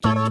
Hello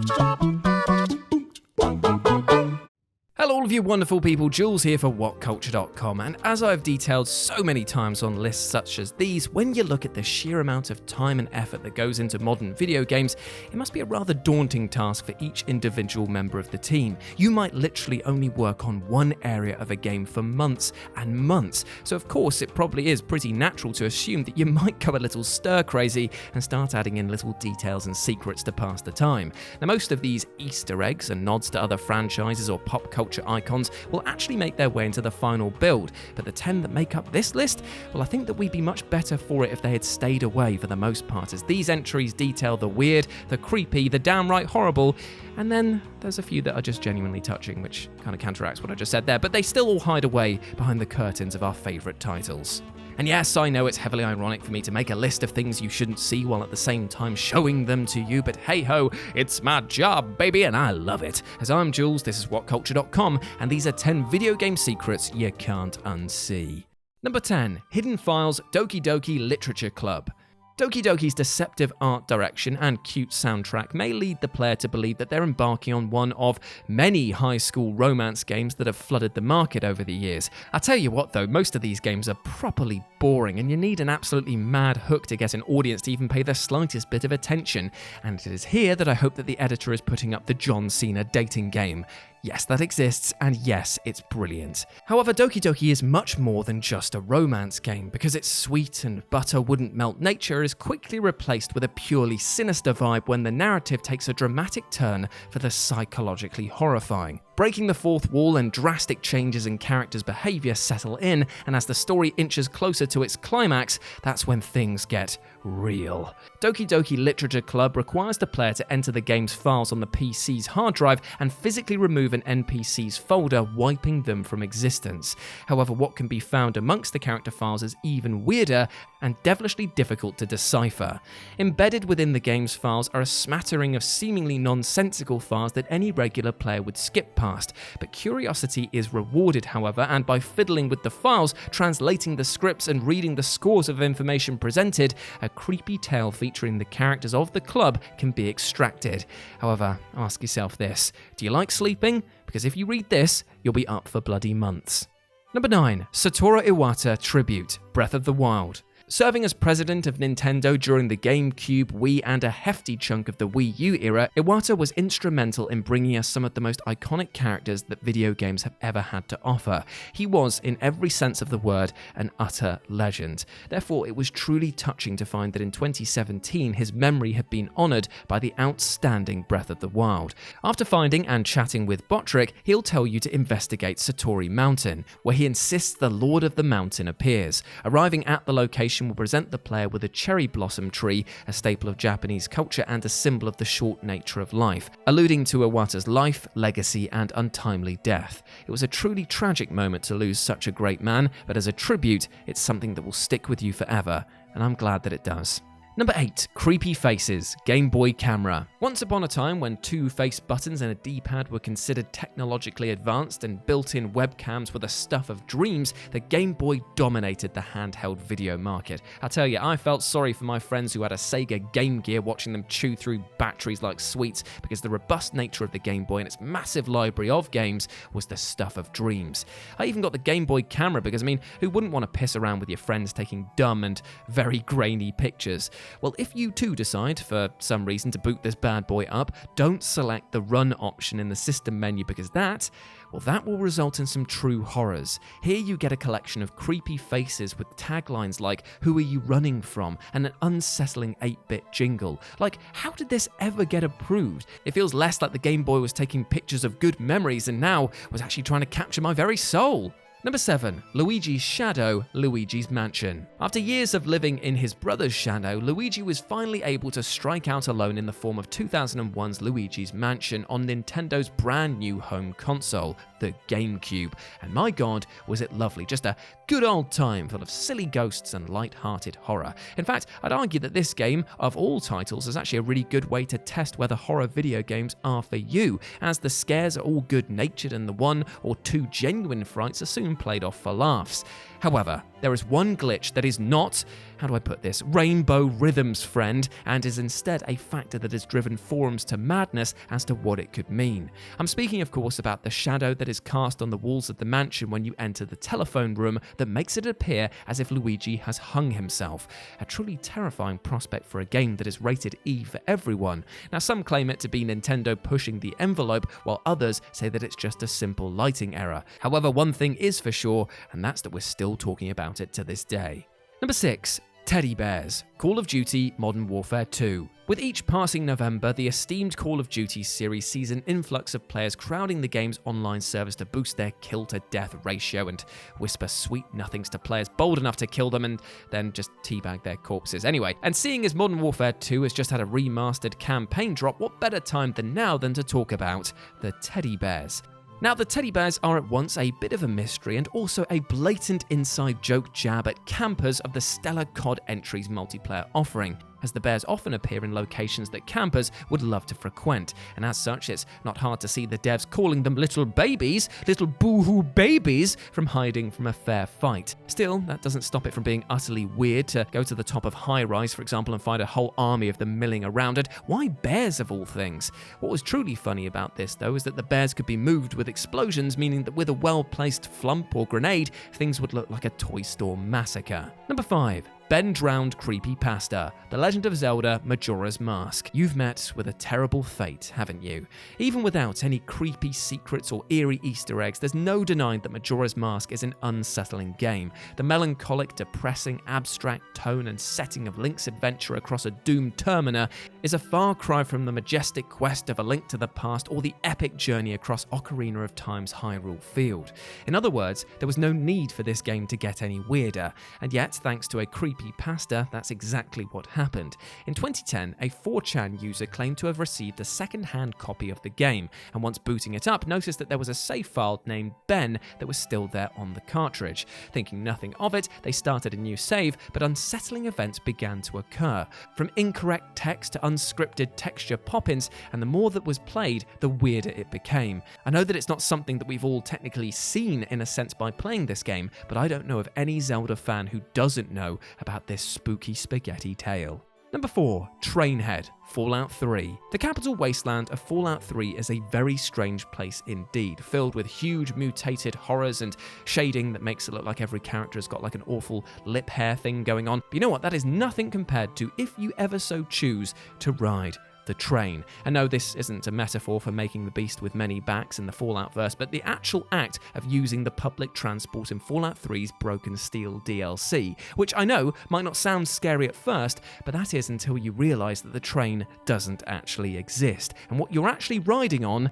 all of you wonderful people, Jules here for WhatCulture.com, and as I've detailed so many times on lists such as these, when you look at the sheer amount of time and effort that goes into modern video games, it must be a rather daunting task for each individual member of the team. You might literally only work on one area of a game for months and months, so of course it probably is pretty natural to assume that you might go a little stir-crazy and start adding in little details and secrets to pass the time. Now most of these Easter eggs and nods to other franchises or pop culture icons will actually make their way into the final build, but the 10 that make up this list, well, I think that we'd be much better for it if they had stayed away for the most part, as these entries detail the weird, the creepy, the downright horrible, and then there's a few that are just genuinely touching, which kind of counteracts what I just said there, but they still all hide away behind the curtains of our favourite titles. And yes, I know it's heavily ironic for me to make a list of things you shouldn't see while at the same time showing them to you, but hey ho, it's my job, baby, and I love it. As I'm Jules, this is WhatCulture.com, and these are 10 video game secrets you can't unsee. Number 10, Hidden Files Doki Doki Literature Club. Doki Doki's deceptive art direction and cute soundtrack may lead the player to believe that they're embarking on one of many high school romance games that have flooded the market over the years. I tell you what though, most of these games are properly boring and you need an absolutely mad hook to get an audience to even pay the slightest bit of attention. And it is here that I hope that the editor is putting up the John Cena dating game. Yes, that exists, and yes, it's brilliant. However, Doki Doki is much more than just a romance game, because its sweet and butter wouldn't melt nature is quickly replaced with a purely sinister vibe when the narrative takes a dramatic turn for the psychologically horrifying. Breaking the fourth wall and drastic changes in characters' behaviour settle in, and as the story inches closer to its climax, that's when things get real. Doki Doki Literature Club requires the player to enter the game's files on the PC's hard drive and physically remove an NPC's folder, wiping them from existence. However, what can be found amongst the character files is even weirder and devilishly difficult to decipher. Embedded within the game's files are a smattering of seemingly nonsensical files that any regular player would skip past, but curiosity is rewarded, however, and by fiddling with the files, translating the scripts and reading the scores of information presented, a creepy tale featuring the characters of the club can be extracted. However, ask yourself this: do you like sleeping? Because if you read this, you'll be up for bloody months. Number 9, Satoru Iwata Tribute, Breath of the Wild. Serving as president of Nintendo during the GameCube, Wii, and a hefty chunk of the Wii U era, Iwata was instrumental in bringing us some of the most iconic characters that video games have ever had to offer. He was, in every sense of the word, an utter legend. Therefore, it was truly touching to find that in 2017, his memory had been honoured by the outstanding Breath of the Wild. After finding and chatting with Botrick, he'll tell you to investigate Satori Mountain, where he insists the Lord of the Mountain appears. Arriving at the location will present the player with a cherry blossom tree, a staple of Japanese culture and a symbol of the short nature of life, alluding to Iwata's life, legacy, and untimely death. It was a truly tragic moment to lose such a great man, but as a tribute, it's something that will stick with you forever, and I'm glad that it does. Number 8, Creepy Faces, Game Boy Camera. Once upon a time when 2 face buttons and a D-pad were considered technologically advanced and built-in webcams were the stuff of dreams, the Game Boy dominated the handheld video market. I tell you, I felt sorry for my friends who had a Sega Game Gear watching them chew through batteries like sweets, because the robust nature of the Game Boy and its massive library of games was the stuff of dreams. I even got the Game Boy Camera because, I mean, who wouldn't want to piss around with your friends taking dumb and very grainy pictures? Well, if you too decide, for some reason, to boot this bad boy up, don't select the run option in the system menu, because that will result in some true horrors. Here you get a collection of creepy faces with taglines like, "Who are you running from?" and an unsettling 8-bit jingle. Like, how did this ever get approved? It feels less like the Game Boy was taking pictures of good memories and now was actually trying to capture my very soul. Number 7, Luigi's Shadow, Luigi's Mansion. After years of living in his brother's shadow, Luigi was finally able to strike out alone in the form of 2001's Luigi's Mansion on Nintendo's brand new home console, the GameCube. And my god, was it lovely. Just a good old time full of silly ghosts and light-hearted horror. In fact, I'd argue that this game, of all titles, is actually a really good way to test whether horror video games are for you, as the scares are all good-natured and the one or two genuine frights are soon played off for laughs. However, there is one glitch that is not, how do I put this, Rainbow Rhythm's friend, and is instead a factor that has driven forums to madness as to what it could mean. I'm speaking, of course, about the shadow that is cast on the walls of the mansion when you enter the telephone room that makes it appear as if Luigi has hung himself. A truly terrifying prospect for a game that is rated E for everyone. Now, some claim it to be Nintendo pushing the envelope, while others say that it's just a simple lighting error. However, one thing is for sure, and that's that we're still talking about it to this day. Number 6. Teddy Bears. Call of Duty Modern Warfare 2. With each passing November, the esteemed Call of Duty series sees an influx of players crowding the game's online servers to boost their kill-to-death ratio and whisper sweet nothings to players bold enough to kill them and then just teabag their corpses anyway. And seeing as Modern Warfare 2 has just had a remastered campaign drop, what better time than now than to talk about the Teddy Bears? Now, the Teddy Bears are at once a bit of a mystery and also a blatant inside joke jab at campers of the stellar COD Entries multiplayer offering, as the bears often appear in locations that campers would love to frequent, and as such it's not hard to see the devs calling them little babies, little boo-hoo babies, from hiding from a fair fight. Still, that doesn't stop it from being utterly weird to go to the top of high-rise, for example, and find a whole army of them milling around, and why bears of all things? What was truly funny about this, though, is that the bears could be moved with explosions, meaning that with a well-placed flump or grenade, things would look like a toy store massacre. Number 5. Ben drowned Creepypasta, The Legend of Zelda Majora's Mask. You've met with a terrible fate, haven't you? Even without any creepy secrets or eerie Easter eggs, there's no denying that Majora's Mask is an unsettling game. The melancholic, depressing, abstract tone and setting of Link's adventure across a doomed Termina is a far cry from the majestic quest of A Link to the Past or the epic journey across Ocarina of Time's Hyrule Field. In other words, there was no need for this game to get any weirder, and yet, thanks to a Creepypasta, that's exactly what happened. In 2010, a 4chan user claimed to have received a second-hand copy of the game, and once booting it up, noticed that there was a save file named Ben that was still there on the cartridge. Thinking nothing of it, they started a new save, but unsettling events began to occur. From incorrect text to unscripted texture pop-ins, and the more that was played, the weirder it became. I know that it's not something that we've all technically seen in a sense by playing this game, but I don't know of any Zelda fan who doesn't know about this spooky spaghetti tale. Number 4. Trainhead, Fallout 3. The capital wasteland of Fallout 3 is a very strange place indeed, filled with huge mutated horrors and shading that makes it look like every character has got like an awful lip hair thing going on. But you know what? That is nothing compared to if you ever so choose to ride the train. And no, this isn't a metaphor for making the beast with many backs in the Fallout verse, but the actual act of using the public transport in Fallout 3's Broken Steel DLC, which I know might not sound scary at first, but that is until you realise that the train doesn't actually exist, and what you're actually riding on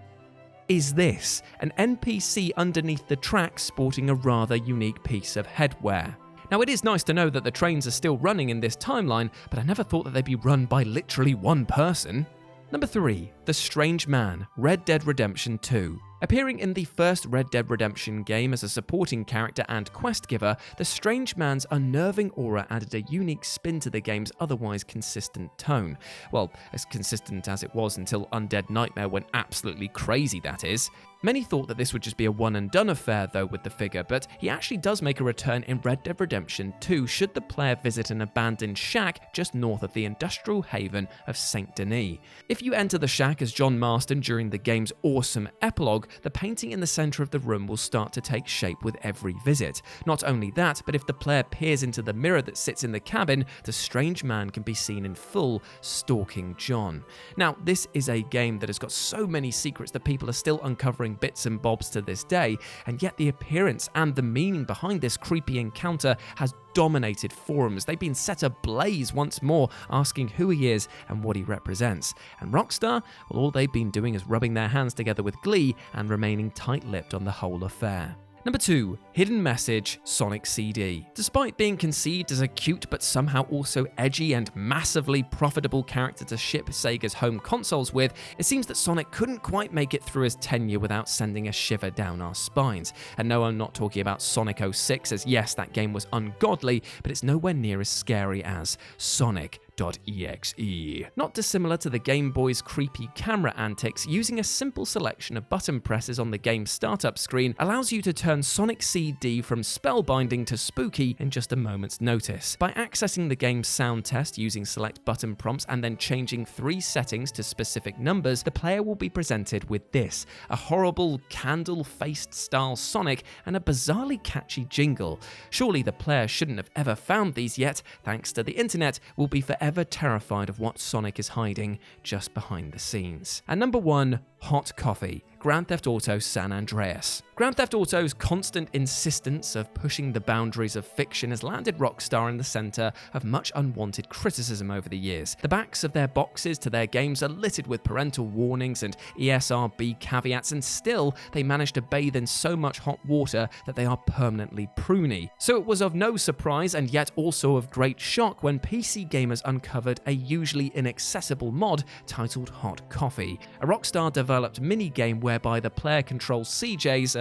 is this, an NPC underneath the track sporting a rather unique piece of headwear. Now, it is nice to know that the trains are still running in this timeline, but I never thought that they'd be run by literally one person. Number 3. The Strange Man, Red Dead Redemption 2. Appearing in the first Red Dead Redemption game as a supporting character and quest giver, the Strange Man's unnerving aura added a unique spin to the game's otherwise consistent tone. Well, as consistent as it was until Undead Nightmare went absolutely crazy, that is. Many thought that this would just be a one-and-done affair, though, with the figure, but he actually does make a return in Red Dead Redemption 2 should the player visit an abandoned shack just north of the industrial haven of Saint Denis. If you enter the shack as John Marston during the game's awesome epilogue, the painting in the center of the room will start to take shape with every visit. Not only that, but if the player peers into the mirror that sits in the cabin, the Strange Man can be seen in full, stalking John. Now, this is a game that has got so many secrets that people are still uncovering bits and bobs to this day, and yet the appearance and the meaning behind this creepy encounter has dominated forums. They've been set ablaze once more, asking who he is and what he represents. And Rockstar, well, all they've been doing is rubbing their hands together with glee and remaining tight-lipped on the whole affair. Number 2. Hidden Message, Sonic CD. Despite being conceived as a cute but somehow also edgy and massively profitable character to ship Sega's home consoles with, it seems that Sonic couldn't quite make it through his tenure without sending a shiver down our spines. And no, I'm not talking about Sonic 06, as yes, that game was ungodly, but it's nowhere near as scary as Sonic Not dissimilar to the Game Boy's creepy camera antics, using a simple selection of button presses on the game's startup screen allows you to turn Sonic CD from spellbinding to spooky in just a moment's notice. By accessing the game's sound test using select button prompts and then changing 3 settings to specific numbers, the player will be presented with this, a horrible candle-faced style Sonic and a bizarrely catchy jingle. Surely the player shouldn't have ever found these yet, thanks to the internet, will be forever terrified of what Sonic is hiding just behind the scenes. And number 1, hot coffee. Grand Theft Auto San Andreas. Grand Theft Auto's constant insistence of pushing the boundaries of fiction has landed Rockstar in the center of much unwanted criticism over the years. The backs of their boxes to their games are littered with parental warnings and ESRB caveats, and still they manage to bathe in so much hot water that they are permanently pruny. So it was of no surprise and yet also of great shock when PC gamers uncovered a usually inaccessible mod titled Hot Coffee, a Rockstar developed minigame whereby the player controls CJ's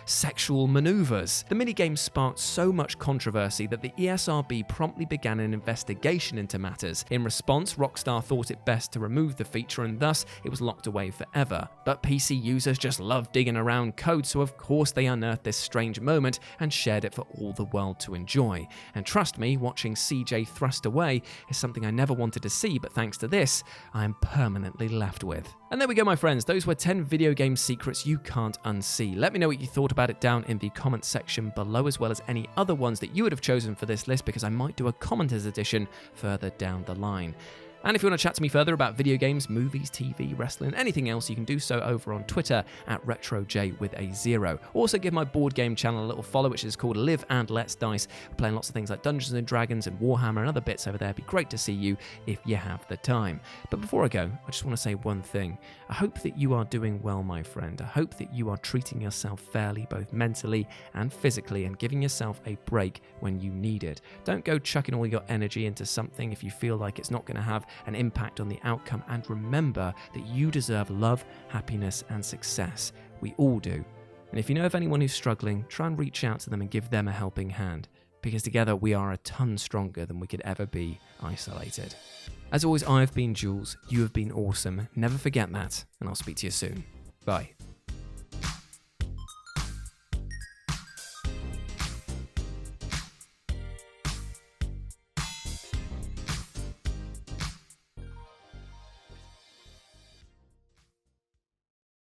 sexual maneuvers. The minigame sparked so much controversy that the ESRB promptly began an investigation into matters. In response, Rockstar thought it best to remove the feature and thus it was locked away forever. But PC users just love digging around code, so of course they unearthed this strange moment and shared it for all the world to enjoy. And trust me, watching CJ thrust away is something I never wanted to see, but thanks to this, I am permanently left with. And there we go, my friends. Those were 10 video game secrets you can't unsee. Let me know what you thought about it down in the comments section below, as well as any other ones that you would have chosen for this list, because I might do a commenters edition further down the line. And if you want to chat to me further about video games, movies, TV, wrestling, anything else, you can do so over on Twitter at RetroJ with a 0. Also give my board game channel a little follow, which is called Live and Let's Dice. We're playing lots of things like Dungeons and Dragons and Warhammer and other bits over there. It'd be great to see you if you have the time. But before I go, I just want to say one thing. I hope that you are doing well, my friend. I hope that you are treating yourself fairly, both mentally and physically, and giving yourself a break when you need it. Don't go chucking all your energy into something if you feel like it's not going to have an impact on the outcome, and remember that you deserve love, happiness, and success. We all do. And if you know of anyone who's struggling, try and reach out to them and give them a helping hand, because together we are a ton stronger than we could ever be isolated. As always, I've been Jules, you have been awesome, never forget that, and I'll speak to you soon. Bye.